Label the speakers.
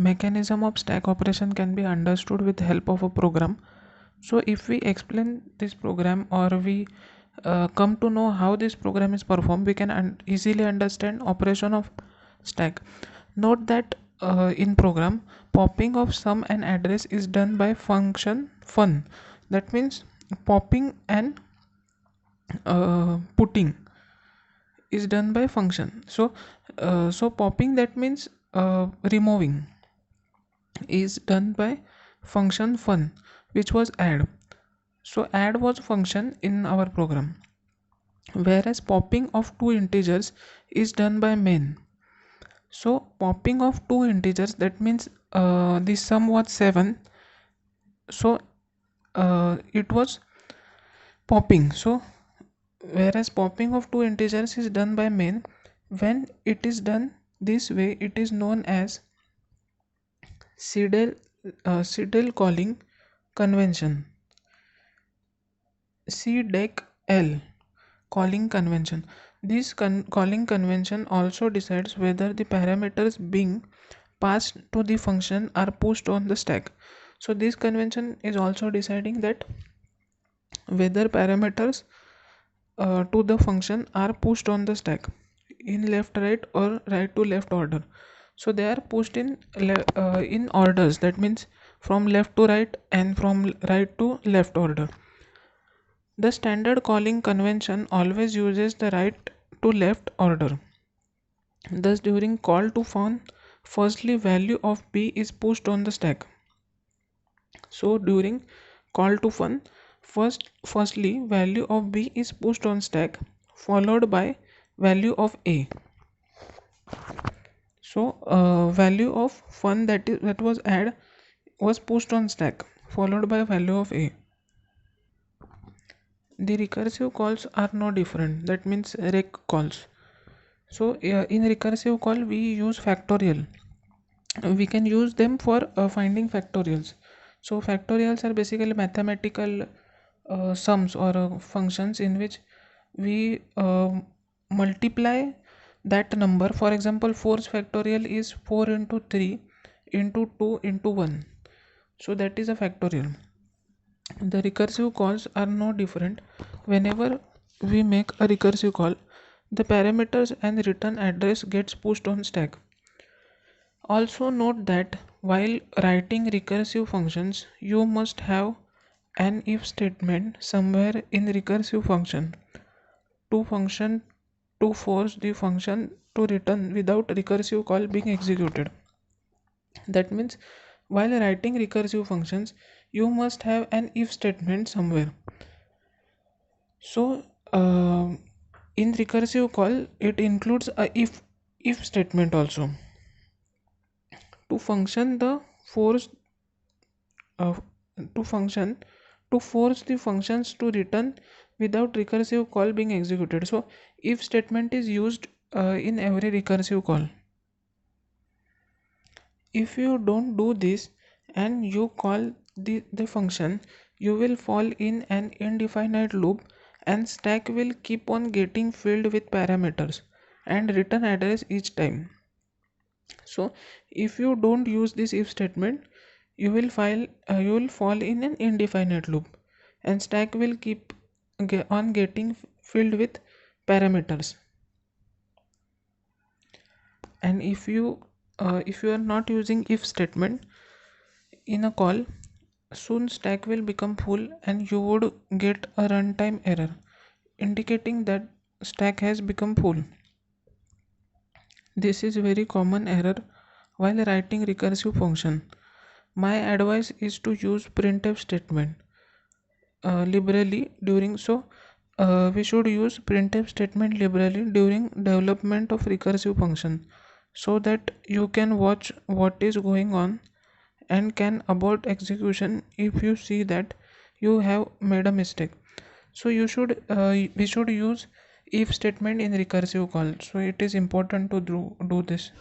Speaker 1: mechanism of stack operation can be understood with help of a program. So if we explain this program, or we come to know how this program is performed, we can easily understand operation of stack. Note that in program, popping of sum and address is done by function fun. That means popping and putting is done by function. So popping, that means removing, is done by function fun, which was add. So add was function in our program, whereas popping of two integers is done by main. So popping of two integers, that means the sum was 7, so it was popping. So whereas popping of two integers is done by main, when it is done this way, it is known as Seidel calling convention. CDEC-L calling convention. This calling convention also decides whether the parameters being passed to the function are pushed on the stack. So this convention is also deciding that whether parameters to the function are pushed on the stack in left right or right to left order. So they are pushed in orders, that means from left to right and from right to left order. The standard calling convention always uses the right to left order. Thus during call to fun, firstly value of b is pushed on the stack. So during call to fun, firstly value of b is pushed on stack, followed by value of a. So value of fun, that was add, was pushed on stack, followed by value of a. The recursive calls are no different, that means rec calls. So in recursive call we use factorial. We can use them for finding factorials. So factorials are basically mathematical sums or functions in which we multiply that number. For example, 4's factorial is 4 into 3 into 2 into 1. So that is a factorial. The recursive calls are no different. Whenever we make a recursive call, the parameters and return address gets pushed on stack. Also note that while writing recursive functions, you must have an if statement somewhere in recursive function to force the function to return without recursive call being executed. That means while writing recursive functions, you must have an if statement somewhere. So in recursive call, it includes a if statement also to function the force uh, to function to force the functions to return without recursive call being executed. So if statement is used in every recursive call. If you don't do this and you call the function, you will fall in an indefinite loop and stack will keep on getting filled with parameters and return address each time. So if you don't use this if statement, you will fall in an indefinite loop and stack will keep on getting filled with parameters. And if you are not using if statement in a call, soon stack will become full and you would get a runtime error indicating that stack has become full. This is very common error while writing recursive function. My advice is to use printf statement liberally during. We should use printf statement liberally during development of recursive function, so that you can watch what is going on and can abort execution if you see that you have made a mistake. So we should use if statement in recursive call. So it is important to do this.